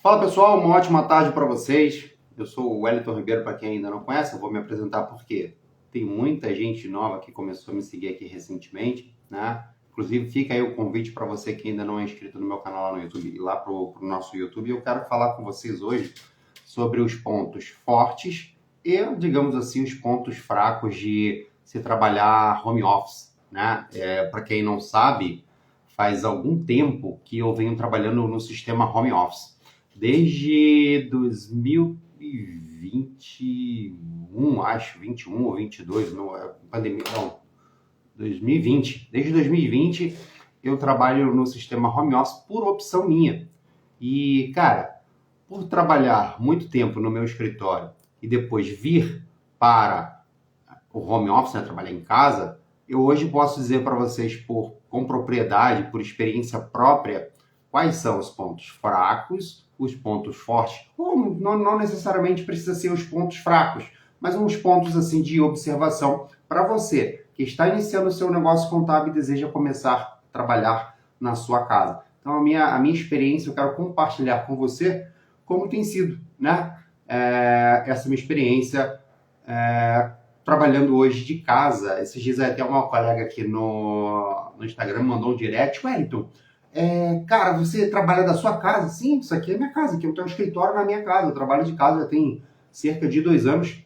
Fala pessoal, uma ótima tarde para vocês. Eu sou o Wellington Ribeiro, para quem ainda não conhece, eu vou me apresentar porque tem muita gente nova que começou a me seguir aqui recentemente, né? Inclusive fica aí o convite para você que ainda não é inscrito no meu canal lá no YouTube e lá pro nosso YouTube. Eu quero falar com vocês hoje sobre os pontos fortes e, digamos assim, os pontos fracos de se trabalhar home office, né? Para quem não sabe, faz algum tempo que eu venho trabalhando no sistema home office. Desde 2021, acho, 21 ou 22, não, pandemia, não, 2020. Desde 2020 eu trabalho no sistema home office por opção minha. E, cara, por trabalhar muito tempo no meu escritório e depois vir para o home office, né, trabalhar em casa, eu hoje posso dizer para vocês com propriedade, por experiência própria, quais são os pontos fracos, os pontos fortes, ou não necessariamente precisa ser os pontos fracos, mas uns pontos assim de observação para você que está iniciando o seu negócio contábil e deseja começar a trabalhar na sua casa. Então, a minha experiência, eu quero compartilhar com você como tem sido, né? Essa minha experiência trabalhando hoje de casa. Esses dias até uma colega aqui no Instagram mandou um direct: Wellington, cara, você trabalha da sua casa? Sim, isso aqui é minha casa, aqui eu tenho um escritório na minha casa, eu trabalho de casa já tem cerca de 2 anos,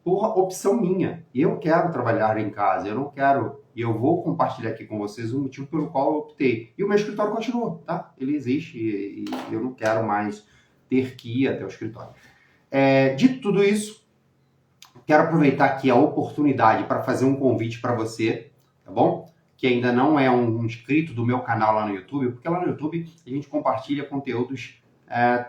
por opção minha. Eu quero trabalhar em casa, eu não quero, e eu vou compartilhar aqui com vocês o motivo pelo qual eu optei. E o meu escritório continua, tá? Ele existe e eu não quero mais ter que ir até o escritório. Dito tudo isso, quero aproveitar aqui a oportunidade para fazer um convite para você, tá bom? Que ainda não é um inscrito do meu canal lá no YouTube, porque lá no YouTube a gente compartilha conteúdos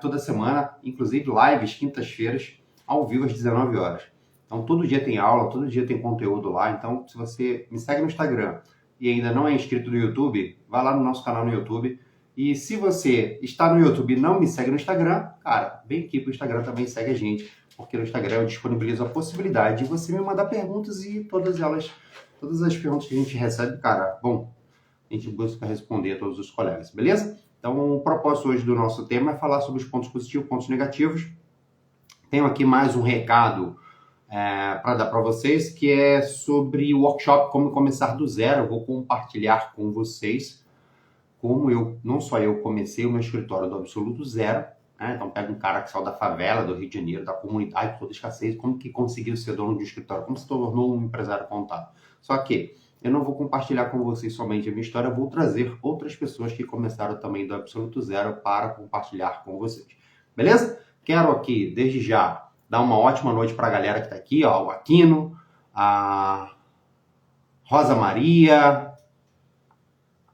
toda semana, inclusive lives, quintas-feiras, ao vivo às 19 horas. Então, todo dia tem aula, todo dia tem conteúdo lá. Então, se você me segue no Instagram e ainda não é inscrito no YouTube, vai lá no nosso canal no YouTube. E se você está no YouTube e não me segue no Instagram, cara, vem aqui pro Instagram também, segue a gente, porque no Instagram eu disponibilizo a possibilidade de você me mandar perguntas e todas as perguntas que a gente recebe, cara, bom, a gente busca responder a todos os colegas, beleza? Então, o propósito hoje do nosso tema é falar sobre os pontos positivos, pontos negativos. Tenho aqui mais um recado para dar para vocês, que é sobre o workshop Como Começar do Zero. Eu vou compartilhar com vocês como não só eu comecei o meu escritório do absoluto zero, né? Então pega um cara que saiu da favela, do Rio de Janeiro, da comunidade, toda escassez, como que conseguiu ser dono de um escritório, como se tornou um empresário contábil. Só que eu não vou compartilhar com vocês somente a minha história, eu vou trazer outras pessoas que começaram também do absoluto zero para compartilhar com vocês. Beleza? Quero aqui, desde já, dar uma ótima noite para a galera que está aqui, ó, o Aquino, a Rosa Maria,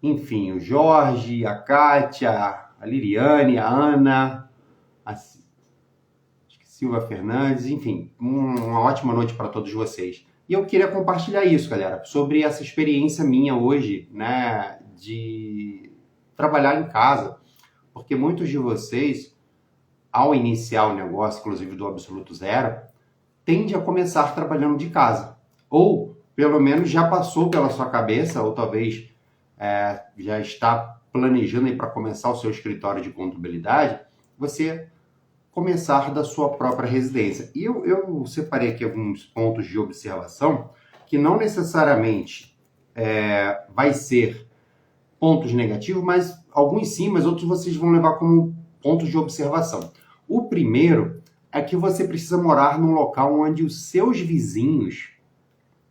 enfim, o Jorge, a Kátia, a Liliane, a Ana, a Silva Fernandes, enfim, uma ótima noite para todos vocês. E eu queria compartilhar isso, galera, sobre essa experiência minha hoje, né, de trabalhar em casa, porque muitos de vocês, ao iniciar o negócio, inclusive do absoluto zero, tende a começar trabalhando de casa. Ou, pelo menos, já passou pela sua cabeça, ou talvez já está planejando para começar o seu escritório de contabilidade, você começar da sua própria residência. E eu separei aqui alguns pontos de observação que não necessariamente vai ser pontos negativos, mas alguns sim, mas outros vocês vão levar como pontos de observação. O primeiro é que você precisa morar num local onde os seus vizinhos,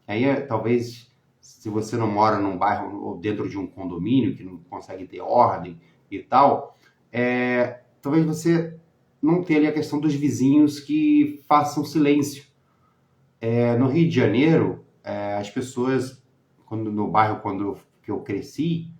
aí talvez se você não mora num bairro ou dentro de um condomínio que não consegue ter ordem e tal, talvez você não tenha ali a questão dos vizinhos que façam silêncio. No Rio de Janeiro, as pessoas, no bairro que eu cresci,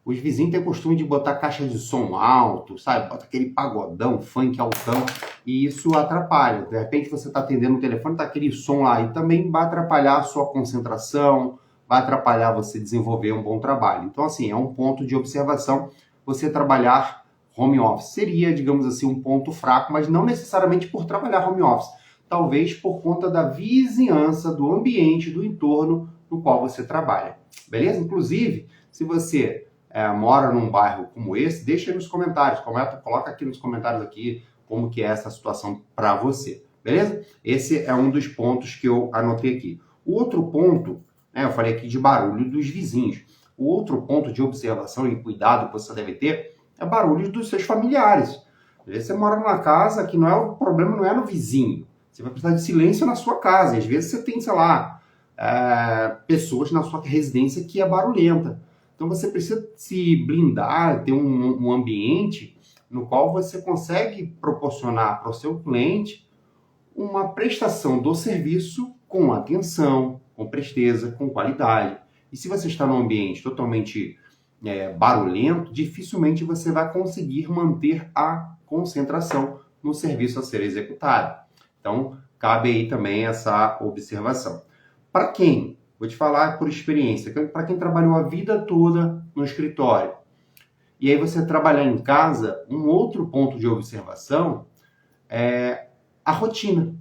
os vizinhos têm costume de botar caixa de som alto, sabe? Bota aquele pagodão, funk altão, e isso atrapalha. De repente você está atendendo o telefone, tá aquele som lá, e também vai atrapalhar a sua concentração, vai atrapalhar você desenvolver um bom trabalho. Então, assim, é um ponto de observação você trabalhar home office. Seria, digamos assim, um ponto fraco, mas não necessariamente por trabalhar home office. Talvez por conta da vizinhança, do ambiente, do entorno no qual você trabalha. Beleza? Inclusive, se você mora num bairro como esse, deixa aí nos comentários, coloca aqui nos comentários aqui como que é essa situação para você, beleza? Esse é um dos pontos que eu anotei aqui. O outro ponto, eu falei aqui de barulho dos vizinhos. O outro ponto de observação e cuidado que você deve ter é barulho dos seus familiares. Às vezes você mora numa casa que o problema não é no vizinho. Você vai precisar de silêncio na sua casa. E às vezes você tem, sei lá, pessoas na sua residência que é barulhenta. Então você precisa se blindar, ter um ambiente no qual você consegue proporcionar para o seu cliente uma prestação do serviço com atenção, com presteza, com qualidade. E se você está num ambiente totalmente barulhento, dificilmente você vai conseguir manter a concentração no serviço a ser executado. Então, cabe aí também essa observação. Para quem? Vou te falar por experiência. Para quem trabalhou a vida toda no escritório, e aí você trabalhar em casa, um outro ponto de observação é a rotina.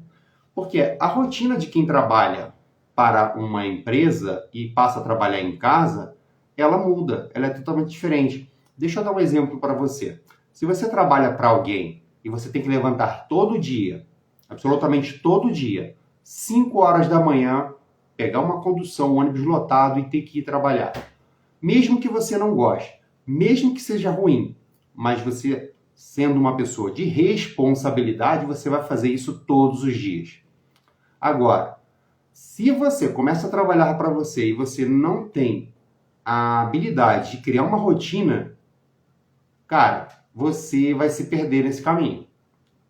Porque a rotina de quem trabalha para uma empresa e passa a trabalhar em casa, ela muda, ela é totalmente diferente. Deixa eu dar um exemplo para você. Se você trabalha para alguém e você tem que levantar todo dia, absolutamente todo dia, 5 horas da manhã, pegar uma condução, um ônibus lotado e ter que ir trabalhar. Mesmo que você não goste, mesmo que seja ruim, mas você, sendo uma pessoa de responsabilidade, você vai fazer isso todos os dias. Agora, se você começa a trabalhar para você e você não tem a habilidade de criar uma rotina, cara, você vai se perder nesse caminho.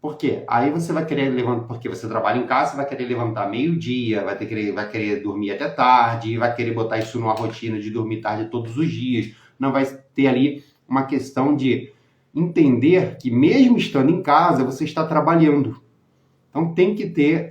Por quê? Aí você vai querer levantar, porque você trabalha em casa, você vai querer levantar meio-dia, vai querer dormir até tarde, vai querer botar isso numa rotina de dormir tarde todos os dias. Não vai ter ali uma questão de entender que mesmo estando em casa, você está trabalhando. Então tem que ter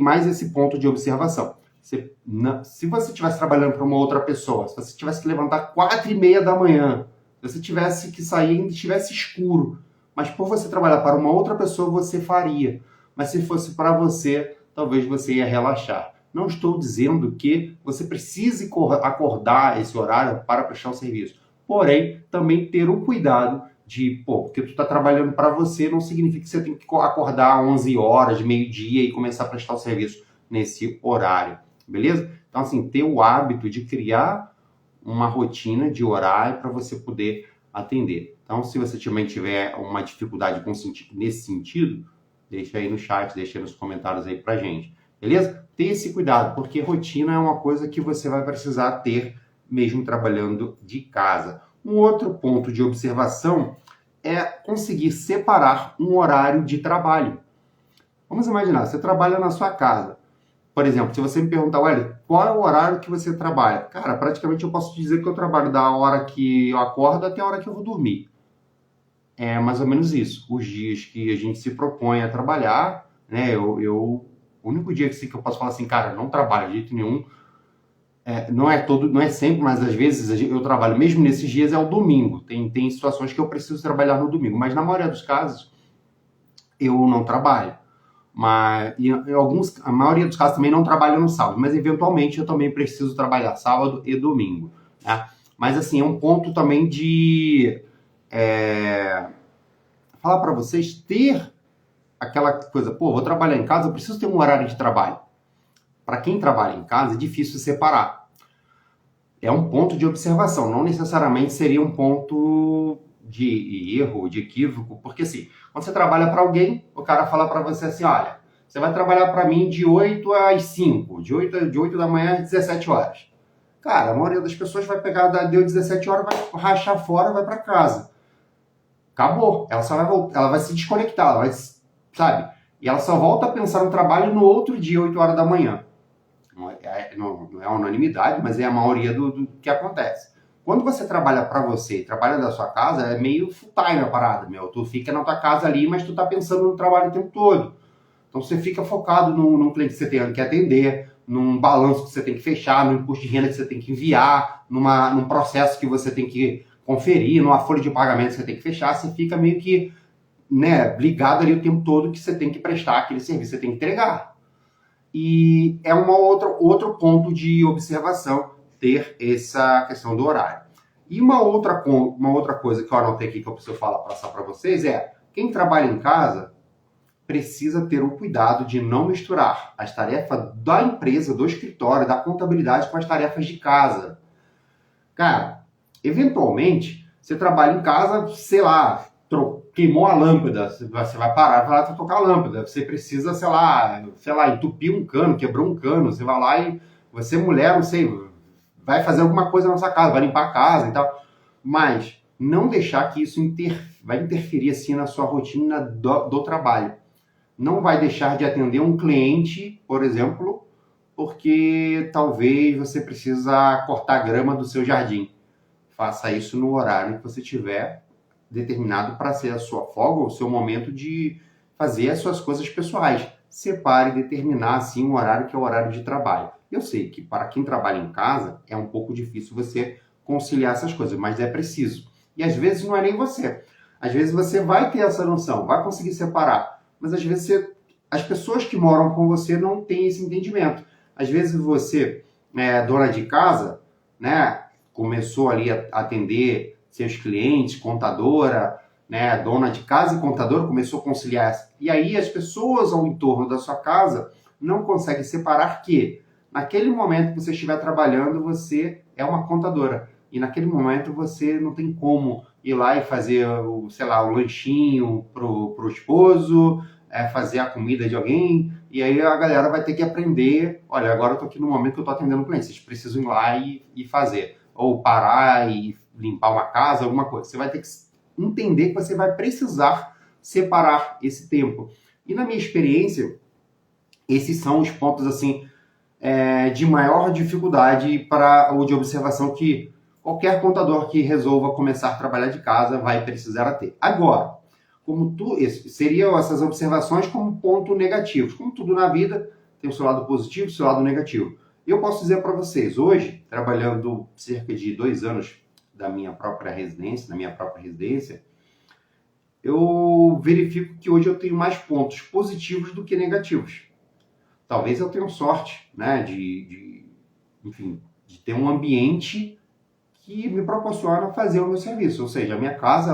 mais esse ponto de observação. Se você estivesse trabalhando para uma outra pessoa, se você tivesse que levantar 4h30 da manhã, se você tivesse que sair e estivesse escuro, mas por você trabalhar para uma outra pessoa, você faria. Mas se fosse para você, talvez você ia relaxar. Não estou dizendo que você precise acordar esse horário para prestar o serviço. Porém, também ter o cuidado de, porque tu está trabalhando para você, não significa que você tem que acordar 11 horas, meio-dia e começar a prestar o serviço nesse horário, beleza? Então, assim, ter o hábito de criar uma rotina de horário para você poder atender. Então, se você também tiver uma dificuldade nesse sentido, deixa aí no chat, deixa aí nos comentários aí pra gente, beleza? Tenha esse cuidado, porque rotina é uma coisa que você vai precisar ter mesmo trabalhando de casa. Um outro ponto de observação é conseguir separar um horário de trabalho. Vamos imaginar, você trabalha na sua casa. Por exemplo, se você me perguntar, Wellington, qual é o horário que você trabalha? Cara, praticamente eu posso dizer que eu trabalho da hora que eu acordo até a hora que eu vou dormir. É mais ou menos isso. Os dias que a gente se propõe a trabalhar, né? O único dia que eu posso falar assim, cara, não trabalho de jeito nenhum. Não é sempre, mas às vezes eu trabalho, mesmo nesses dias, é o domingo. Tem situações que eu preciso trabalhar no domingo, mas na maioria dos casos eu não trabalho. Mas a maioria dos casos também não trabalho no sábado, mas eventualmente eu também preciso trabalhar sábado e domingo. Né? Mas assim, é um ponto também de falar para vocês ter aquela coisa, vou trabalhar em casa, eu preciso ter um horário de trabalho. Para quem trabalha em casa, é difícil separar. É um ponto de observação, não necessariamente seria um ponto de erro, de equívoco, porque assim, quando você trabalha para alguém, o cara fala para você assim, olha, você vai trabalhar para mim de 8 às 5, de 8 da manhã às 17 horas. Cara, a maioria das pessoas vai pegar, deu 17 horas, vai rachar fora, vai para casa. Acabou, ela vai se desconectar, ela vai, sabe? E ela só volta a pensar no trabalho no outro dia, 8 horas da manhã. Não é unanimidade, mas é a maioria do que acontece. Quando você trabalha para você, trabalha da sua casa, é meio full time a parada, meu. Tu fica na tua casa ali, mas tu tá pensando no trabalho o tempo todo. Então você fica focado num cliente que você tem que atender, num balanço que você tem que fechar, no imposto de renda que você tem que enviar, num processo que você tem que conferir, numa folha de pagamento que você tem que fechar. Você fica meio que ligado ali o tempo todo que você tem que prestar aquele serviço, você tem que entregar. E é outro ponto de observação ter essa questão do horário. E uma outra coisa que eu anotei aqui que eu preciso passar para vocês é, quem trabalha em casa precisa ter o cuidado de não misturar as tarefas da empresa, do escritório, da contabilidade com as tarefas de casa. Cara, eventualmente, você trabalha em casa, sei lá, queimou a lâmpada, você vai parar para trocar a lâmpada, você precisa, sei lá, entupir um cano, quebrou um cano, você vai lá e você, mulher, não sei, vai fazer alguma coisa na sua casa, vai limpar a casa e tal, mas não deixar que isso vai interferir assim na sua rotina do trabalho. Não vai deixar de atender um cliente, por exemplo, porque talvez você precisa cortar a grama do seu jardim. Faça isso no horário que você tiver determinado para ser a sua folga, o seu momento de fazer as suas coisas pessoais. Separe e determinar assim um horário que é o horário de trabalho. Eu sei que para quem trabalha em casa é um pouco difícil você conciliar essas coisas, mas é preciso. E às vezes não é nem você. Às vezes você vai ter essa noção, vai conseguir separar, mas às vezes as pessoas que moram com você não têm esse entendimento. Às vezes você, dona de casa, né, começou ali a atender seus clientes, contadora, né, dona de casa e contadora, começou a conciliar. E aí as pessoas ao entorno da sua casa não conseguem separar que naquele momento que você estiver trabalhando, você é uma contadora. E naquele momento você não tem como ir lá e fazer, sei lá, o lanchinho pro esposo, fazer a comida de alguém, e aí a galera vai ter que aprender, olha, agora eu tô aqui no momento que eu tô atendendo o cliente, vocês precisam ir lá e fazer, ou parar e limpar uma casa, alguma coisa. Você vai ter que entender que você vai precisar separar esse tempo. E na minha experiência, esses são os pontos, assim, de maior dificuldade ou de observação que qualquer contador que resolva começar a trabalhar de casa vai precisar ter. Agora, seriam essas observações como ponto negativos. Como tudo na vida, tem o seu lado positivo e o seu lado negativo. Eu posso dizer para vocês, hoje, trabalhando cerca de 2 anos da minha própria residência, eu verifico que hoje eu tenho mais pontos positivos do que negativos. Talvez eu tenha sorte, né, enfim, de ter um ambiente que me proporciona fazer o meu serviço. Ou seja, a minha casa,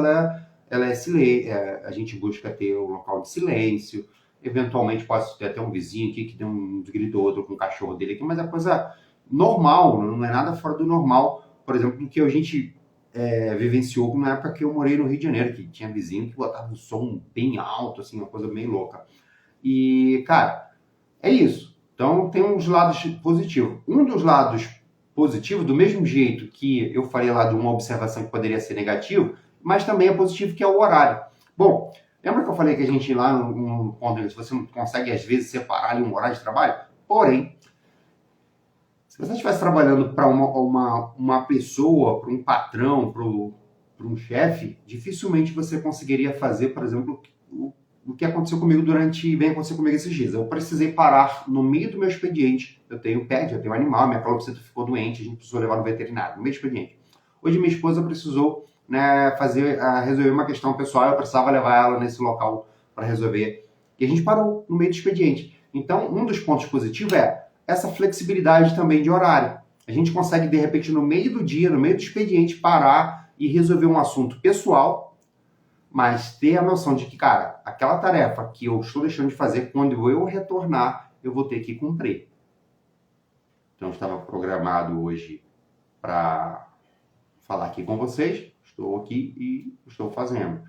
ela é silêncio, a gente busca ter um local de silêncio, eventualmente pode ter até um vizinho aqui que tem um grito ou outro com o cachorro dele aqui, mas é coisa normal, não é nada fora do normal, por exemplo, do que a gente vivenciou na época que eu morei no Rio de Janeiro, que tinha vizinho que botava o som bem alto, assim, uma coisa bem louca. E, cara, é isso. Então, tem uns lados positivos. Um dos lados positivos, do mesmo jeito que eu falei lá de uma observação que poderia ser negativo, mas também é positivo, que é o horário. Bom, lembra que eu falei que a gente lá no ponto onde você não consegue, às vezes, separar ali um horário de trabalho? Porém, se você estivesse trabalhando para uma pessoa, para um patrão, para um chefe, dificilmente você conseguiria fazer, por exemplo, o que aconteceu comigo vem acontecer comigo esses dias. Eu precisei parar no meio do meu expediente. Eu tenho pet, eu tenho animal, minha calopsita ficou doente, a gente precisou levar no veterinário, no meio do expediente. Hoje minha esposa precisou, né, resolver uma questão pessoal, eu precisava levar ela nesse local para resolver. E a gente parou no meio do expediente. Então, um dos pontos positivos é essa flexibilidade também de horário. A gente consegue, de repente, no meio do dia, no meio do expediente, parar e resolver um assunto pessoal, mas ter a noção de que, cara, aquela tarefa que eu estou deixando de fazer, quando eu retornar, eu vou ter que cumprir. Então, eu estava programado hoje para falar aqui com vocês, estou aqui e estou fazendo.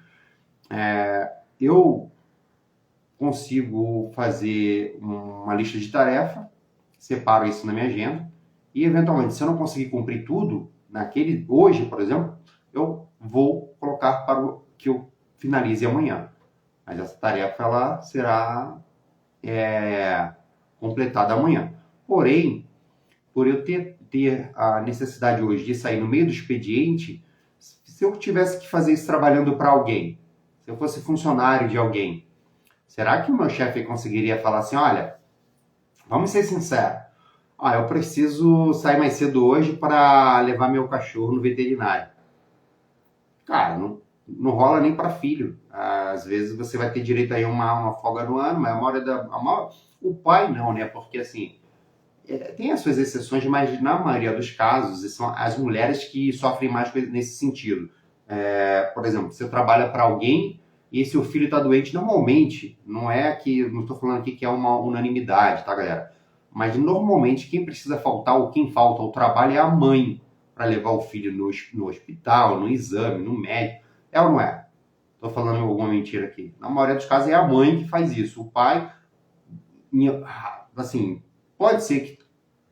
Eu consigo fazer uma lista de tarefa, separo isso na minha agenda, e eventualmente, se eu não conseguir cumprir tudo, hoje, por exemplo, eu vou colocar para que eu finalize amanhã. Mas essa tarefa ela será completada amanhã. Porém, por eu ter a necessidade hoje de sair no meio do expediente, se eu tivesse que fazer isso trabalhando para alguém, se eu fosse funcionário de alguém, será que o meu chefe conseguiria falar assim, olha, vamos ser sinceros, eu preciso sair mais cedo hoje para levar meu cachorro no veterinário. Cara, não rola nem para filho. Às vezes você vai ter direito a uma folga no ano, mas o pai não, né? Porque assim, tem as suas exceções, mas na maioria dos casos são as mulheres que sofrem mais nesse sentido. Por exemplo, você trabalha para alguém e seu filho está doente, normalmente, não estou falando aqui que é uma unanimidade, tá, galera? Mas normalmente quem precisa faltar ou quem falta ao trabalho é a mãe para levar o filho no hospital, no exame, no médico. É ou não é? Estou falando alguma mentira aqui. Na maioria dos casos é a mãe que faz isso. O pai, assim, pode ser que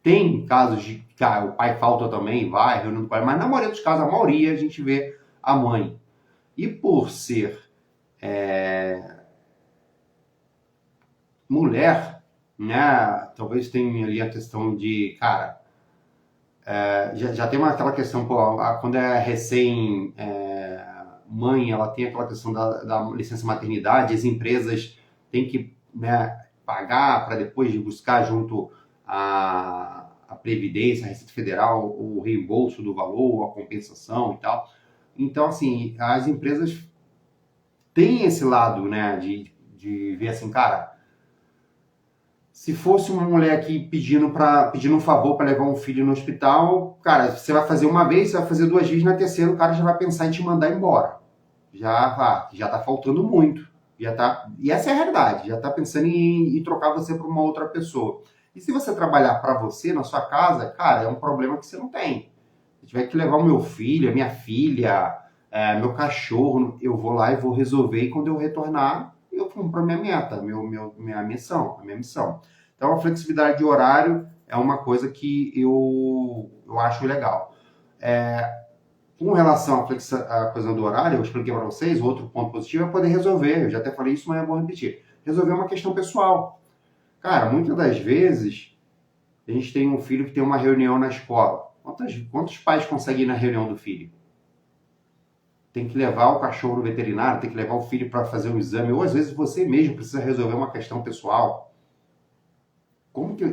tem casos de que o pai falta também, vai, reunião do pai, mas na maioria dos casos, a maioria a gente vê a mãe. E por ser mulher, né, talvez tenha ali a questão de, cara, já tem aquela questão, pô, quando é recém mãe, ela tem aquela questão da licença maternidade, as empresas têm que, né, pagar para depois de buscar junto a Previdência, a Receita Federal, o reembolso do valor, a compensação e tal. Então, assim, as empresas têm esse lado, né, de ver assim, cara, se fosse uma mulher aqui pedindo um favor para levar um filho no hospital, cara, você vai fazer uma vez, você vai fazer duas vezes, na terceira o cara já vai pensar em te mandar embora. Já tá faltando muito. E essa é a realidade, já tá pensando em trocar você para uma outra pessoa. E se você trabalhar para você, na sua casa, cara, é um problema que você não tem. Se tiver que levar o meu filho, a minha filha, meu cachorro, eu vou lá e vou resolver, e quando eu retornar, eu cumpro a minha meta, minha missão, a minha missão. Então, a flexibilidade de horário é uma coisa que eu acho legal. Com relação à coisa do horário, eu expliquei para vocês, outro ponto positivo é poder resolver, eu já até falei isso, mas é bom repetir. Resolver uma questão pessoal. Cara, muitas das vezes, a gente tem um filho que tem uma reunião na escola. Quantos pais conseguem ir na reunião do filho? Tem que levar o cachorro no veterinário, tem que levar o filho para fazer um exame, ou às vezes você mesmo precisa resolver uma questão pessoal.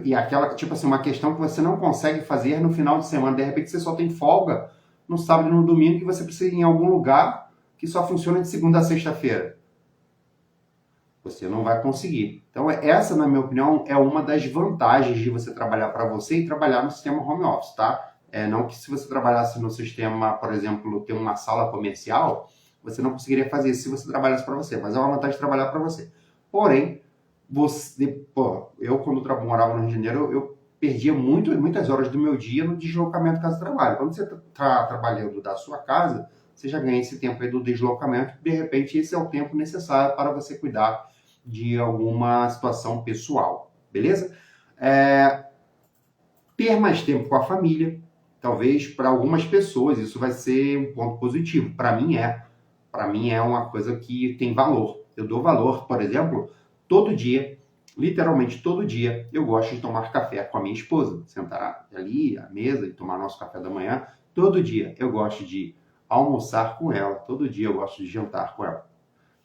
E aquela, tipo assim, uma questão que você não consegue fazer no final de semana, de repente você só tem folga no sábado e no domingo que você precisa ir em algum lugar que só funciona de segunda a sexta-feira. Você não vai conseguir. Então, essa, na minha opinião, é uma das vantagens de você trabalhar para você e trabalhar no sistema home office, tá? Não que se você trabalhasse no sistema, por exemplo, ter uma sala comercial, você não conseguiria fazer isso se você trabalhasse para você, mas é uma vantagem de trabalhar para você. Porém, eu quando morava no Rio de Janeiro, eu perdia muitas horas do meu dia no deslocamento casa-trabalho. Quando você está trabalhando da sua casa, você já ganha esse tempo aí do deslocamento, de repente esse é o tempo necessário para você cuidar de alguma situação pessoal, beleza? Ter mais tempo com a família, talvez para algumas pessoas isso vai ser um ponto positivo. Para mim é uma coisa que tem valor. Eu dou valor, por exemplo, todo dia, literalmente todo dia, eu gosto de tomar café com a minha esposa, sentar ali à mesa e tomar nosso café da manhã. Todo dia eu gosto de almoçar com ela, todo dia eu gosto de jantar com ela.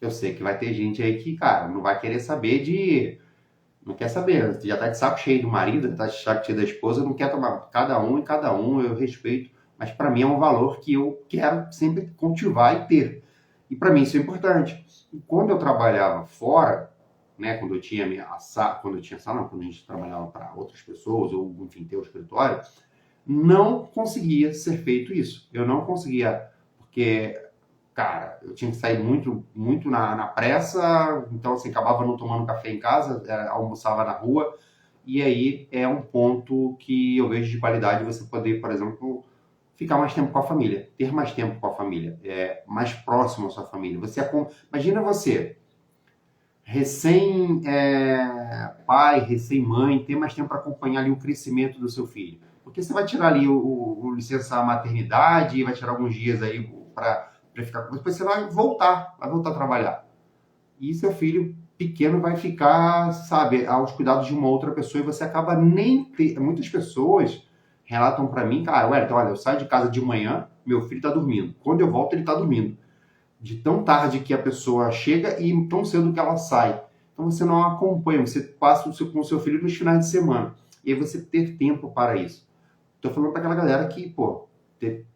Eu sei que vai ter gente aí que, cara, não vai querer saber não quer saber, já tá de saco cheio do marido, tá de saco cheio da esposa, não quer tomar cada um, eu respeito, mas para mim é um valor que eu quero sempre cultivar e ter. E para mim isso é importante. E quando eu trabalhava fora, né, quando a gente trabalhava para outras pessoas, ou enfim, ter o escritório, não conseguia ser feito isso. Eu não conseguia, porque, cara, eu tinha que sair muito na pressa, então assim, acabava não tomando café em casa, almoçava na rua, e aí é um ponto que eu vejo de qualidade você poder, por exemplo, ficar mais tempo com a família, ter mais tempo com a família, mais próximo à sua família. Imagina você, pai, recém-mãe, ter mais tempo para acompanhar ali o crescimento do seu filho. Porque você vai tirar ali o licença maternidade, vai tirar alguns dias aí para ficar com você, depois você vai voltar a trabalhar. E seu filho pequeno vai ficar, sabe, aos cuidados de uma outra pessoa e você acaba muitas pessoas relatam para mim, cara, Wellington, olha, eu saio de casa de manhã, meu filho tá dormindo. Quando eu volto, ele tá dormindo. De tão tarde que a pessoa chega e tão cedo que ela sai. Então você não acompanha, você passa com o seu filho nos finais de semana. E aí você ter tempo para isso. Tô falando para aquela galera que, ter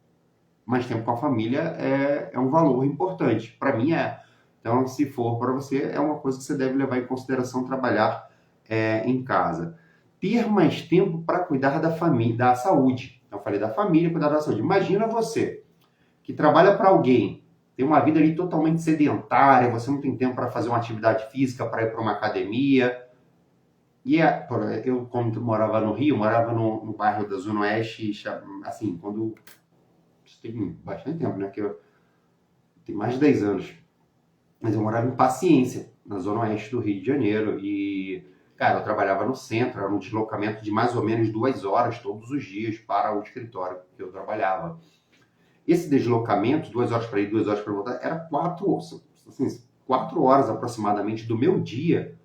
mais tempo com a família é um valor importante. Para mim é. Então, se for para você, é uma coisa que você deve levar em consideração trabalhar em casa. ter mais tempo para cuidar da família, da saúde. Então, eu falei da família, cuidar da saúde. Imagina você, que trabalha para alguém, tem uma vida ali totalmente sedentária, você não tem tempo para fazer uma atividade física, para ir para uma academia. E eu, como morava no Rio, morava no bairro da Zona Oeste, assim, quando... Isso tem bastante tempo, né? Tem mais de 10 anos. Mas eu morava em Paciência, na Zona Oeste do Rio de Janeiro. E, cara, eu trabalhava no centro, era um deslocamento de mais ou menos 2 horas todos os dias para o escritório que eu trabalhava. Esse deslocamento, 2 horas para ir, 2 horas para voltar, era 4 horas aproximadamente do meu dia.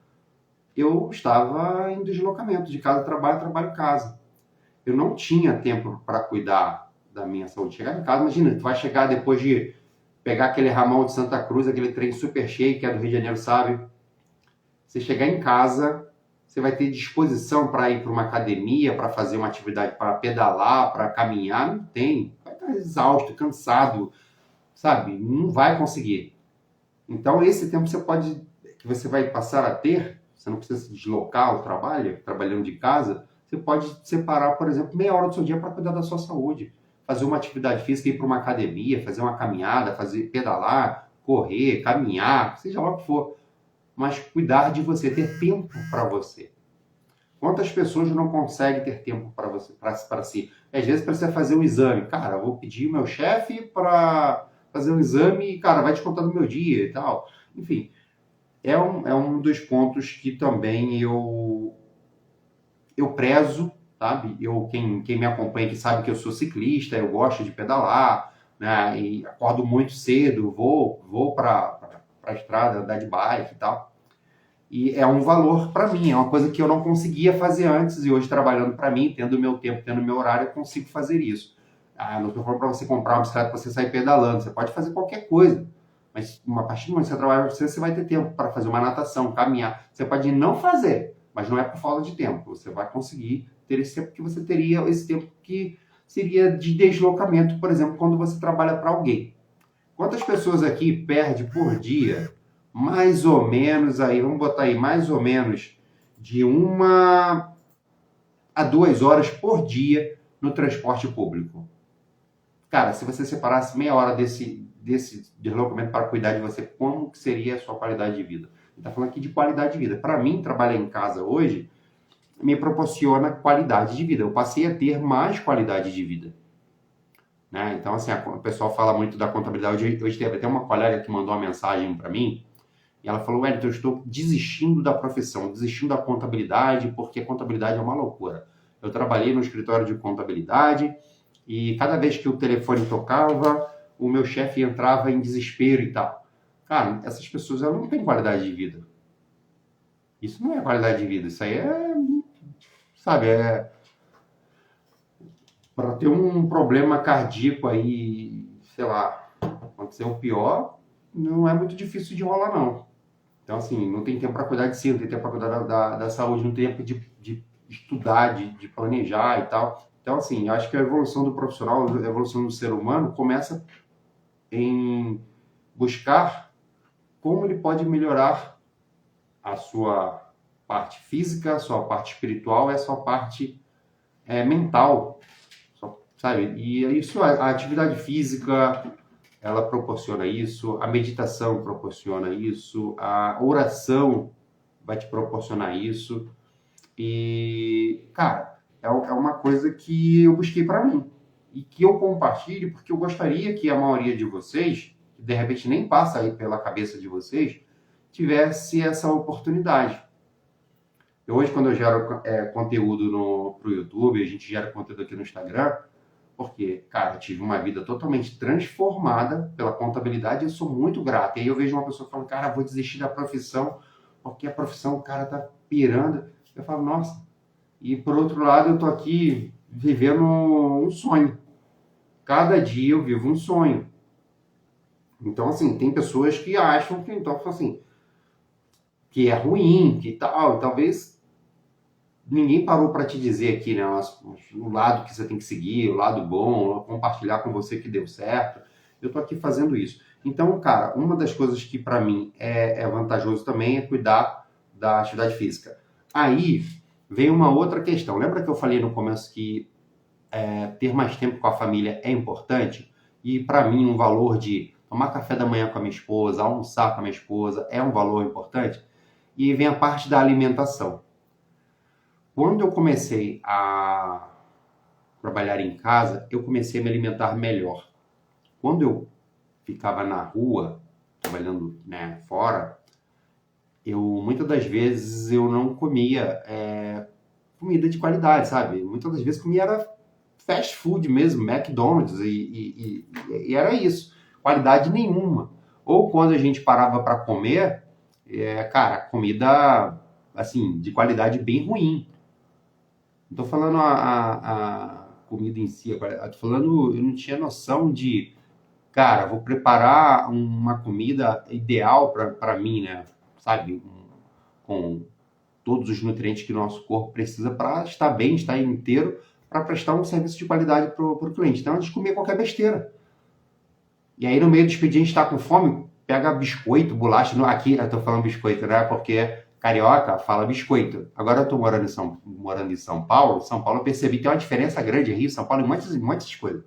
Eu estava em deslocamento de casa, trabalho, casa. Eu não tinha tempo para cuidar da minha saúde. Chegar em casa, imagina, tu vai chegar depois de pegar aquele ramal de Santa Cruz, aquele trem super cheio que é do Rio de Janeiro, sabe? Você chegar em casa, você vai ter disposição para ir para uma academia, para fazer uma atividade, para pedalar, para caminhar? Não tem. Vai estar exausto, cansado, sabe? Não vai conseguir. Então, esse tempo que você vai passar a ter, você não precisa se deslocar ao trabalho, trabalhando de casa, você pode separar, por exemplo, meia hora do seu dia para cuidar da sua saúde. Fazer uma atividade física, ir para uma academia, fazer uma caminhada, pedalar, correr, caminhar, seja lá o que for. Mas cuidar de você, ter tempo para você. Quantas pessoas não conseguem ter tempo para você, para si? Às vezes precisa fazer um exame. Cara, eu vou pedir meu chefe para fazer um exame e, cara, vai descontar do meu dia e tal. Enfim, é um dos pontos que também eu prezo, sabe? Quem me acompanha que sabe que eu sou ciclista, eu gosto de pedalar, né? E acordo muito cedo, vou para a estrada, andar de bike e tal. E é um valor para mim, é uma coisa que eu não conseguia fazer antes e hoje trabalhando para mim, tendo meu tempo, tendo meu horário, eu consigo fazer isso. Não estou falando para você comprar uma bicicleta para você sair pedalando, você pode fazer qualquer coisa, mas a partir do momento que você trabalha para você vai ter tempo para fazer uma natação, caminhar. Você pode não fazer, mas não é por falta de tempo. Você vai conseguir ter esse tempo que você teria, esse tempo que seria de deslocamento, por exemplo, quando você trabalha para alguém. Quantas pessoas aqui perde por dia, mais ou menos, aí, vamos botar aí, mais ou menos de 1 a 2 horas por dia no transporte público? Cara, se você separasse meia hora desse deslocamento para cuidar de você, como que seria a sua qualidade de vida? Está falando aqui de qualidade de vida. Para mim, trabalhar em casa hoje me proporciona qualidade de vida. Eu passei a ter mais qualidade de vida. Né? Então, assim, o pessoal fala muito da contabilidade. Hoje teve até uma colega que mandou uma mensagem para mim e ela falou: Wellington, eu estou desistindo da profissão, desistindo da contabilidade, porque a contabilidade é uma loucura. Eu trabalhei no escritório de contabilidade e cada vez que o telefone tocava, o meu chefe entrava em desespero e tal. Cara, essas pessoas elas não têm qualidade de vida. Isso não é qualidade de vida, isso aí sabe, para ter um problema cardíaco aí, sei lá, acontecer o pior, não é muito difícil de rolar, não. Então, assim, não tem tempo para cuidar de si, não tem tempo para cuidar da saúde, não tem tempo de estudar, de planejar e tal. Então, assim, eu acho que a evolução do profissional, a evolução do ser humano começa em buscar como ele pode melhorar a sua parte física, a sua parte espiritual e a sua parte mental, sabe? E isso, a atividade física, ela proporciona isso, a meditação proporciona isso, a oração vai te proporcionar isso. E, cara, é uma coisa que eu busquei para mim e que eu compartilho porque eu gostaria que a maioria de vocês, que de repente nem passa aí pela cabeça de vocês, tivesse essa oportunidade. Hoje, quando eu gero conteúdo pro YouTube, a gente gera conteúdo aqui no Instagram, porque, cara, eu tive uma vida totalmente transformada pela contabilidade e eu sou muito grato. E aí eu vejo uma pessoa falando, cara, vou desistir da profissão, porque a profissão, o cara tá pirando. Eu falo, nossa. E por outro lado, eu tô aqui vivendo um sonho. Cada dia eu vivo um sonho. Então, assim, tem pessoas que acham que, então, assim, que é ruim, que tal, e talvez ninguém parou para te dizer aqui, né, o lado que você tem que seguir, o lado bom, compartilhar com você que deu certo. Eu tô aqui fazendo isso. Então, cara, uma das coisas que para mim é vantajoso também é cuidar da atividade física. Aí, vem uma outra questão. Lembra que eu falei no começo que ter mais tempo com a família é importante? E para mim um valor de tomar café da manhã com a minha esposa, almoçar com a minha esposa é um valor importante? E vem a parte da alimentação. Quando eu comecei a trabalhar em casa, eu comecei a me alimentar melhor. Quando eu ficava na rua, trabalhando, né, fora, muitas das vezes eu não comia comida de qualidade, sabe? Muitas das vezes comia era fast food mesmo, McDonald's, e era isso, qualidade nenhuma. Ou quando a gente parava para comer, cara, comida assim, de qualidade bem ruim. Não tô falando a comida em si, tô falando, eu não tinha noção de, cara, vou preparar uma comida ideal para mim, né? Sabe? Com todos os nutrientes que o nosso corpo precisa para estar bem, estar inteiro, para prestar um serviço de qualidade para o cliente. Então a gente comia qualquer besteira. E aí no meio do expediente está com fome, pega biscoito, bolacha. Aqui eu estou falando biscoito, né? Porque carioca fala biscoito. Agora eu estou morando em São Paulo. São Paulo eu percebi que tem uma diferença grande. Rio, São Paulo, em muitas coisas.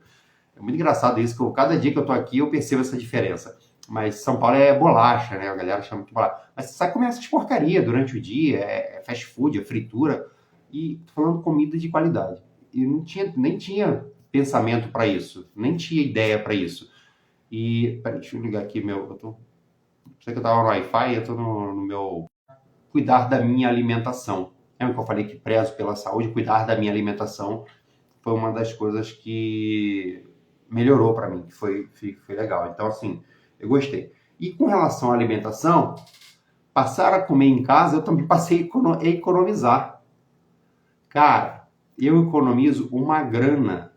É muito engraçado isso, que cada dia que eu estou aqui eu percebo essa diferença. Mas São Paulo é bolacha, né? A galera chama de bolacha. Mas você sai comer essas porcaria durante o dia, fast food, é fritura. E tô falando comida de qualidade. E nem tinha pensamento para isso, nem tinha ideia para isso. E, peraí, deixa eu ligar aqui sei que eu tava no Wi-Fi, eu tô no meu... Cuidar da minha alimentação. Lembra que eu falei que prezo pela saúde? Cuidar da minha alimentação foi uma das coisas que melhorou para mim, que foi legal. Então, assim, eu gostei. E com relação à alimentação, passar a comer em casa, eu também passei a economizar. Cara, eu economizo uma grana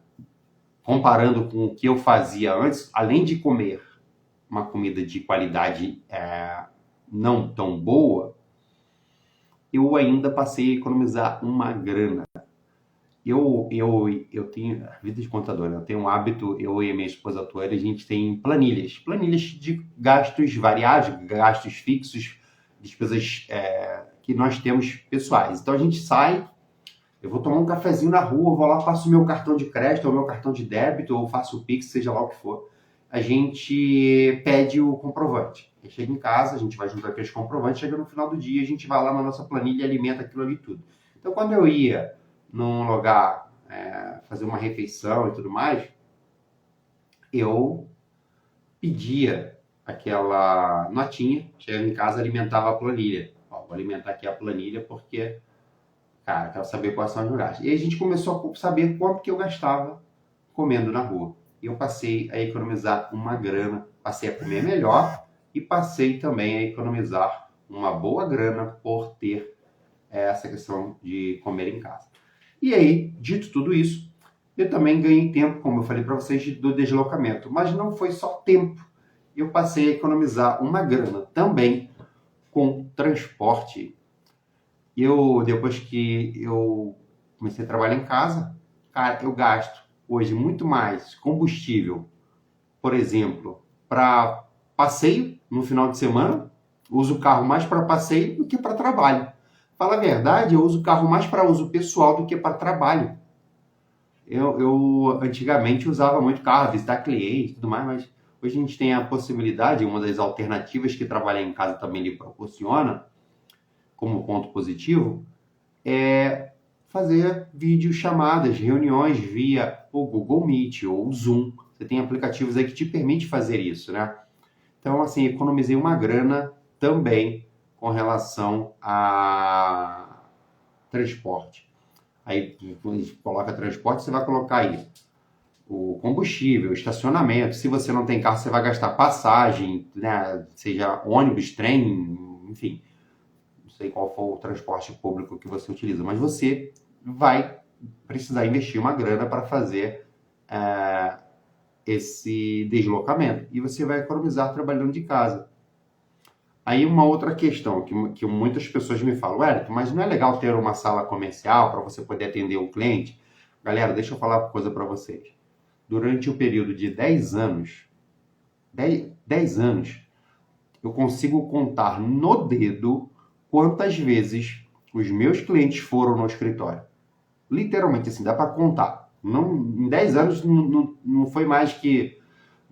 comparando com o que eu fazia antes, além de comer uma comida de qualidade não tão boa, eu ainda passei a economizar uma grana. Eu tenho vida de contador, né? Eu tenho um hábito, eu e a minha esposa atual, a gente tem planilhas de gastos variáveis, gastos fixos, despesas que nós temos pessoais. Então a gente sai, eu vou tomar um cafezinho na rua, vou lá, faço o meu cartão de crédito, ou meu cartão de débito, ou faço o Pix, seja lá o que for. A gente pede o comprovante. Aí chega em casa, a gente vai juntar aqueles comprovantes, chega no final do dia, a gente vai lá na nossa planilha e alimenta aquilo ali tudo. Então quando eu ia num lugar fazer uma refeição e tudo mais, eu pedia aquela notinha, chegava em casa, alimentava a planilha. Ó, vou alimentar aqui a planilha porque, cara, quero saber quais são os gastos. E aí a gente começou a saber quanto que eu gastava comendo na rua. E eu passei a economizar uma grana, passei a comer melhor e passei também a economizar uma boa grana por ter essa questão de comer em casa. E aí, dito tudo isso, eu também ganhei tempo, como eu falei para vocês, do deslocamento. Mas não foi só tempo. Eu passei a economizar uma grana também com transporte. Depois que eu comecei a trabalhar em casa, cara, eu gasto hoje muito mais combustível, por exemplo, para passeio no final de semana. Uso o carro mais para passeio do que para trabalho. Fala a verdade, eu uso o carro mais para uso pessoal do que para trabalho. Eu antigamente usava muito carro, visitar clientes e tudo mais, mas hoje a gente tem a possibilidade, uma das alternativas que trabalhar em casa também lhe proporciona, como ponto positivo, é fazer videochamadas, reuniões via o Google Meet ou o Zoom. Você tem aplicativos aí que te permitem fazer isso, né? Então, assim, economizei uma grana também com relação a transporte. Aí, quando a gente coloca transporte, você vai colocar aí o combustível, o estacionamento. Se você não tem carro, você vai gastar passagem, né? Seja ônibus, trem, enfim. Não sei qual for o transporte público que você utiliza, mas você vai precisar investir uma grana para fazer esse deslocamento. E você vai economizar trabalhando de casa. Aí uma outra questão que muitas pessoas me falam, Wellington, mas não é legal ter uma sala comercial para você poder atender o cliente? Galera, deixa eu falar uma coisa para vocês. Durante o período de 10 anos, 10 anos, eu consigo contar no dedo quantas vezes os meus clientes foram no escritório. Literalmente, assim, dá para contar. Não, em 10 anos não foi mais que...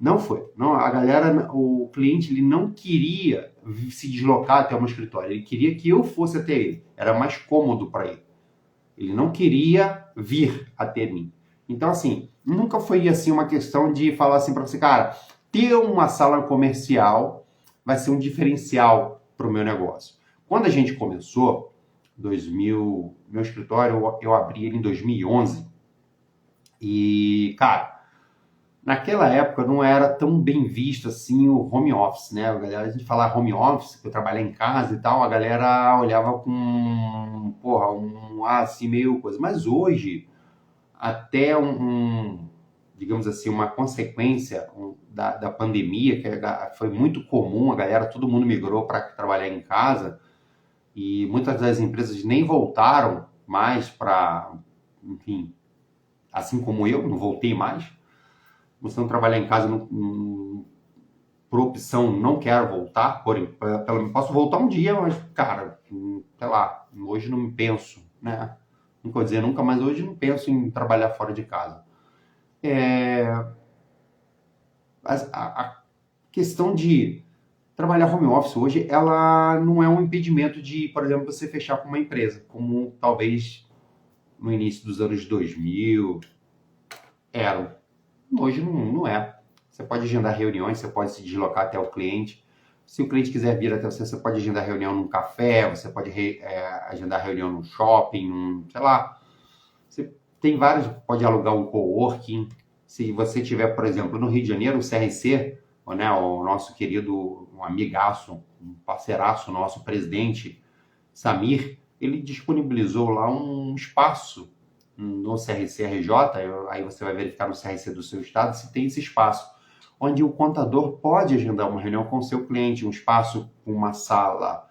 Não foi. Não, a galera, o cliente, ele não queria se deslocar até o meu escritório. Ele queria que eu fosse até ele. Era mais cômodo para ele. Ele não queria vir até mim. Então, assim, nunca foi assim uma questão de falar assim para você, cara, ter uma sala comercial vai ser um diferencial para o meu negócio. Quando a gente começou, meu escritório, eu abri ele em 2011. E, cara, naquela época não era tão bem visto assim o home office, né? A gente falar home office, que eu trabalhar em casa e tal, a galera olhava com, porra, assim, meio coisa. Mas hoje, até digamos assim, uma consequência da pandemia, que foi muito comum, a galera, todo mundo migrou para trabalhar em casa, e muitas das empresas nem voltaram mais para, enfim, assim como eu, não voltei mais. Você não trabalhar em casa por opção, não quero voltar, posso voltar um dia, mas, cara, sei lá, hoje não penso, né? Não vou dizer nunca, mas hoje não penso em trabalhar fora de casa. A questão de trabalhar home office hoje, ela não é um impedimento de, por exemplo, você fechar com uma empresa, como talvez no início dos anos 2000 era. Hoje não é. Você pode agendar reuniões, você pode se deslocar até o cliente. Se o cliente quiser vir até você, você pode agendar reunião num café, você pode agendar reunião num shopping, sei lá. Você tem vários, pode alugar um coworking. Se você tiver, por exemplo, no Rio de Janeiro, o CRC, né, o nosso querido, um amigaço, um parceiraço nosso, presidente Samir, ele disponibilizou lá um espaço no CRC-RJ, aí você vai verificar no CRC do seu estado se tem esse espaço, onde o contador pode agendar uma reunião com o seu cliente, um espaço com uma sala,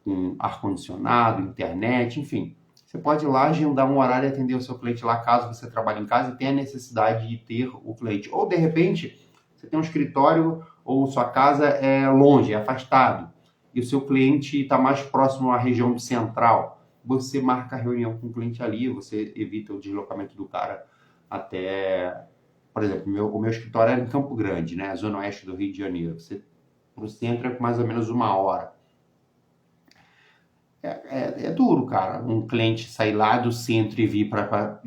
com ar-condicionado, internet, enfim. Você pode ir lá agendar um horário e atender o seu cliente lá, caso você trabalhe em casa e tenha necessidade de ter o cliente. Ou, de repente, você tem um escritório ou sua casa é longe, é afastado, e o seu cliente está mais próximo à região central. Você marca a reunião com o cliente ali, você evita o deslocamento do cara até... Por exemplo, o meu escritório era em Campo Grande, né? Zona oeste do Rio de Janeiro. Você, pro centro é mais ou menos 1 hora. É duro, cara, um cliente sair lá do centro e vir para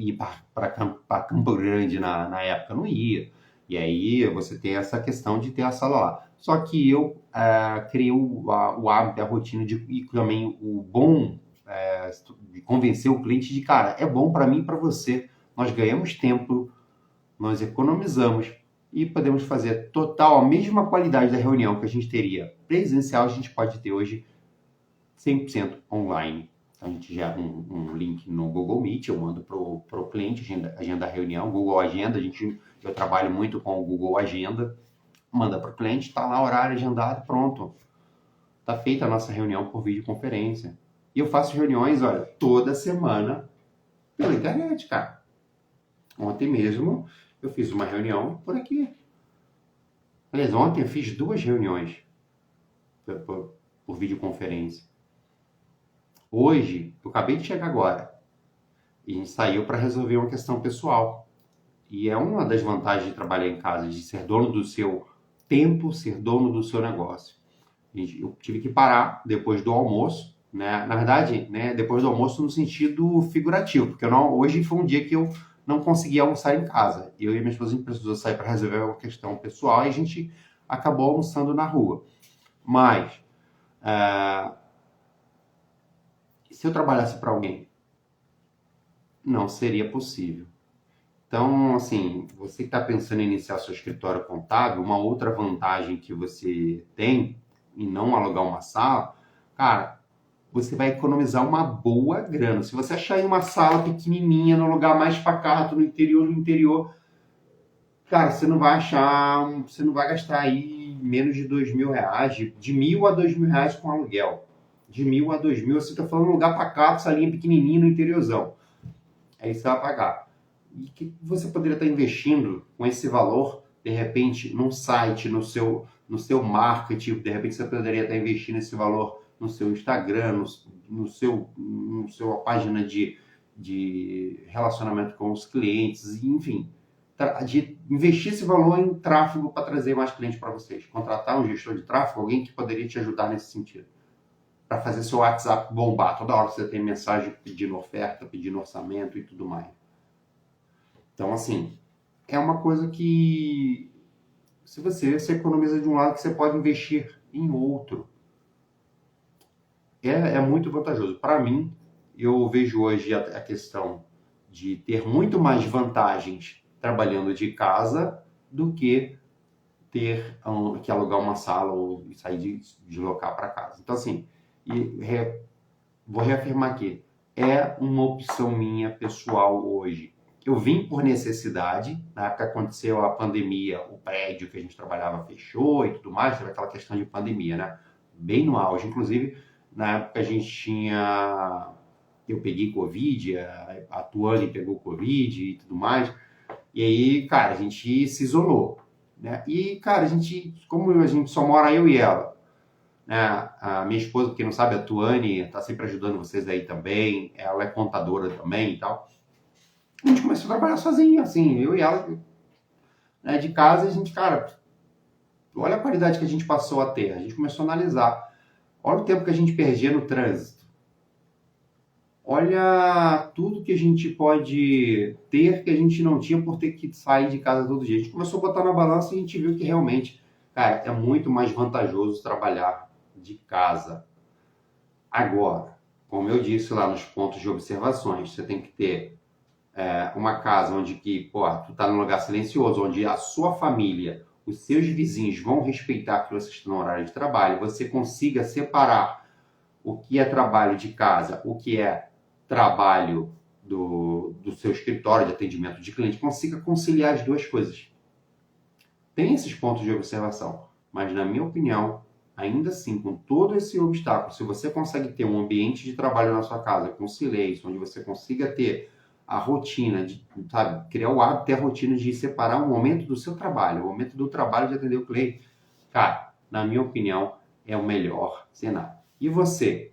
Campo Grande na época. Não ia. E aí você tem essa questão de ter a sala lá. Só que eu criei o hábito, a rotina e também o bom de convencer o cliente de, cara, é bom para mim e para você. Nós ganhamos tempo, nós economizamos e podemos fazer a mesma qualidade da reunião que a gente teria presencial, a gente pode ter hoje 100% online. Então, a gente gera um link no Google Meet, eu mando para o cliente, agenda a reunião, Google Agenda, eu trabalho muito com o Google Agenda, manda para o cliente, está lá horário agendado, pronto. Está feita a nossa reunião por videoconferência. E eu faço reuniões, olha, toda semana pela internet, cara. Ontem mesmo eu fiz uma reunião por aqui. Aliás, ontem eu fiz 2 reuniões por videoconferência. Hoje, eu acabei de chegar agora. E a gente saiu para resolver uma questão pessoal. E é uma das vantagens de trabalhar em casa, de ser dono do seu tempo, ser dono do seu negócio. Eu tive que parar depois do almoço, né? Na verdade, né, depois do almoço no sentido figurativo, porque hoje foi um dia que eu não consegui almoçar em casa. Eu e minha esposa, a gente precisou sair para resolver uma questão pessoal e a gente acabou almoçando na rua. Mas, se eu trabalhasse para alguém, não seria possível. Então, assim, você que está pensando em iniciar seu escritório contábil, uma outra vantagem que você tem em não alugar uma sala, cara, você vai economizar uma boa grana. Se você achar aí uma sala pequenininha, no lugar mais pacato, no interior do interior, cara, você não vai gastar aí menos de R$2.000, de R$1.000 a R$2.000 com aluguel. De R$1.000 a R$2.000, você está falando um lugar pacato, salinha pequenininha no interiorzão. Aí você vai pagar. E que você poderia estar investindo com esse valor, de repente, num site, no seu marketing, de repente você poderia estar investindo esse valor no seu Instagram, no seu página de relacionamento com os clientes, enfim, de investir esse valor em tráfego para trazer mais clientes para vocês. Contratar um gestor de tráfego, alguém que poderia te ajudar nesse sentido, para fazer seu WhatsApp bombar. Toda hora você tem mensagem pedindo oferta, pedindo orçamento e tudo mais. Então, assim, é uma coisa que, se você economiza de um lado, que você pode investir em outro. É muito vantajoso. Para mim, eu vejo hoje a questão de ter muito mais vantagens trabalhando de casa do que ter que alugar uma sala ou sair de deslocar para casa. Então, assim, vou reafirmar aqui, é uma opção minha pessoal hoje. Eu vim por necessidade, na época que aconteceu a pandemia, o prédio que a gente trabalhava fechou e tudo mais, teve aquela questão de pandemia, né? Bem no auge. Inclusive, na época a gente tinha... Eu peguei Covid, a Tuane pegou Covid e tudo mais. E aí, cara, a gente se isolou, né? E, cara, como a gente só mora eu e ela, né? A minha esposa, quem não sabe, a Tuane, tá sempre ajudando vocês aí também. Ela é contadora também e tal. A gente começou a trabalhar sozinho, assim, eu e ela, né, de casa. A gente, cara, olha a qualidade que a gente passou a ter. A gente começou a analisar. Olha o tempo que a gente perdia no trânsito. Olha tudo que a gente pode ter que a gente não tinha por ter que sair de casa todo dia. A gente começou a botar na balança e a gente viu que realmente, cara, é muito mais vantajoso trabalhar de casa. Agora, como eu disse lá nos pontos de observações, você tem que ter uma casa onde tu tá num lugar silencioso, onde a sua família, os seus vizinhos vão respeitar que você está no horário de trabalho, você consiga separar o que é trabalho de casa, o que é trabalho do seu escritório de atendimento de cliente, consiga conciliar as duas coisas. Tem esses pontos de observação, mas na minha opinião, ainda assim, com todo esse obstáculo, se você consegue ter um ambiente de trabalho na sua casa com silêncio, onde você consiga ter a rotina, criar o hábito, ter a rotina de separar o momento do seu trabalho, o momento do trabalho de atender o cliente, cara, na minha opinião, é o melhor cenário. E você?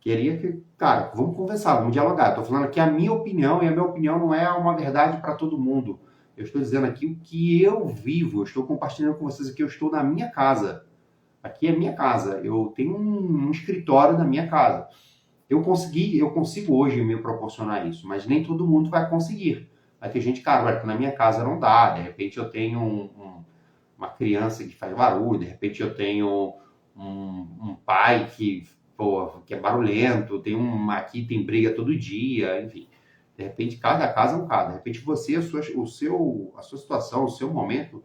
Queria que, cara, vamos conversar, vamos dialogar. Estou falando aqui a minha opinião, e a minha opinião não é uma verdade para todo mundo. Eu estou dizendo aqui o que eu vivo, eu estou compartilhando com vocês aqui, eu estou na minha casa. Aqui é minha casa, eu tenho um escritório na minha casa. Eu consigo hoje me proporcionar isso, mas nem todo mundo vai conseguir. Vai ter gente, cara, na minha casa não dá, de repente eu tenho uma criança que faz barulho, de repente eu tenho um pai que é barulhento, aqui tem briga todo dia, enfim. De repente, cada casa é um caso. De repente, você, a sua situação, o seu momento,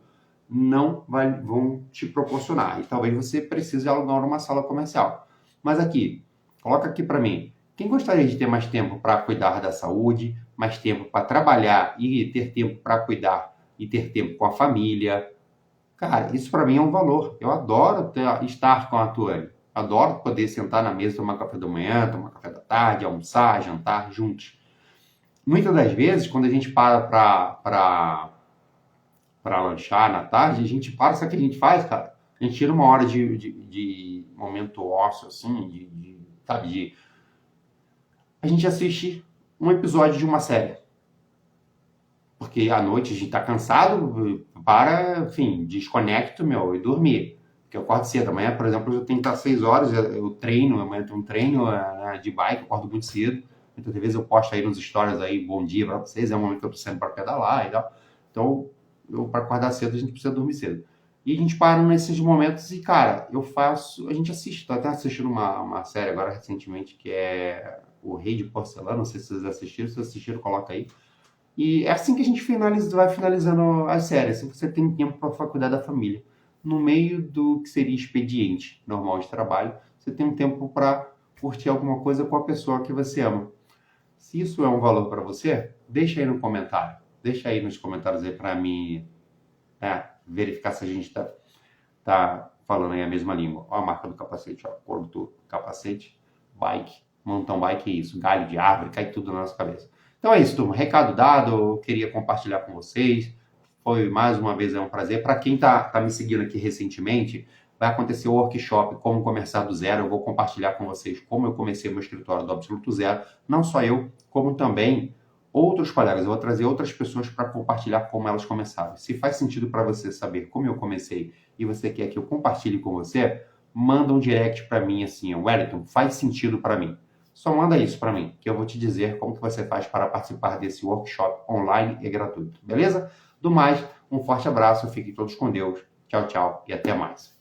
não vão te proporcionar. E talvez você precise alugar uma sala comercial. Mas aqui, coloca aqui para mim. Quem gostaria de ter mais tempo para cuidar da saúde, mais tempo para trabalhar e ter tempo para cuidar e ter tempo com a família? Cara, isso para mim é um valor. Eu adoro estar com a Tuane. Adoro poder sentar na mesa, tomar café da manhã, tomar café da tarde, almoçar, jantar juntos. Muitas das vezes, quando a gente para lanchar na tarde, a gente para, sabe o que a gente faz, cara? A gente tira uma hora de momento ósseo, assim, a gente assiste um episódio de uma série. Porque à noite a gente tá cansado, enfim, desconecto, e dormir. Porque eu acordo cedo. Amanhã, por exemplo, eu tenho que estar 6 horas, eu treino, amanhã eu tenho um treino de bike, eu acordo muito cedo. Então, às vezes eu posto aí nos stories aí, bom dia para vocês, é o momento que eu tô saindo para pedalar e tal. Então, para acordar cedo, a gente precisa dormir cedo. E a gente para nesses momentos e, cara, a gente assiste, tô até assistindo uma série agora recentemente, que é O Rei de Porcelana, não sei se vocês assistiram, se vocês assistiram, coloca aí. E é assim que a gente vai finalizando as séries, assim, você tem tempo para cuidar da família. No meio do que seria expediente normal de trabalho, você tem um tempo para curtir alguma coisa com a pessoa que você ama. Se isso é um valor para você, deixa aí no comentário. Deixa aí nos comentários aí para mim verificar se a gente tá falando aí a mesma língua. Ó a marca do capacete, ó, cor do capacete, bike, mountain bike, é isso, galho de árvore, cai tudo na nossa cabeça. Então é isso, turma. Recado dado, eu queria compartilhar com vocês. Foi mais uma vez um prazer. Para quem tá me seguindo aqui recentemente, vai acontecer o workshop Como Começar do Zero. Eu vou compartilhar com vocês como eu comecei meu escritório do absoluto zero. Não só eu, como também outros colegas. Eu vou trazer outras pessoas para compartilhar como elas começaram. Se faz sentido para você saber como eu comecei e você quer que eu compartilhe com você, manda um direct para mim assim, Wellington, faz sentido para mim. Só manda isso para mim, que eu vou te dizer como que você faz para participar desse workshop online e gratuito, beleza? Do mais, um forte abraço, fiquem todos com Deus. Tchau, tchau e até mais.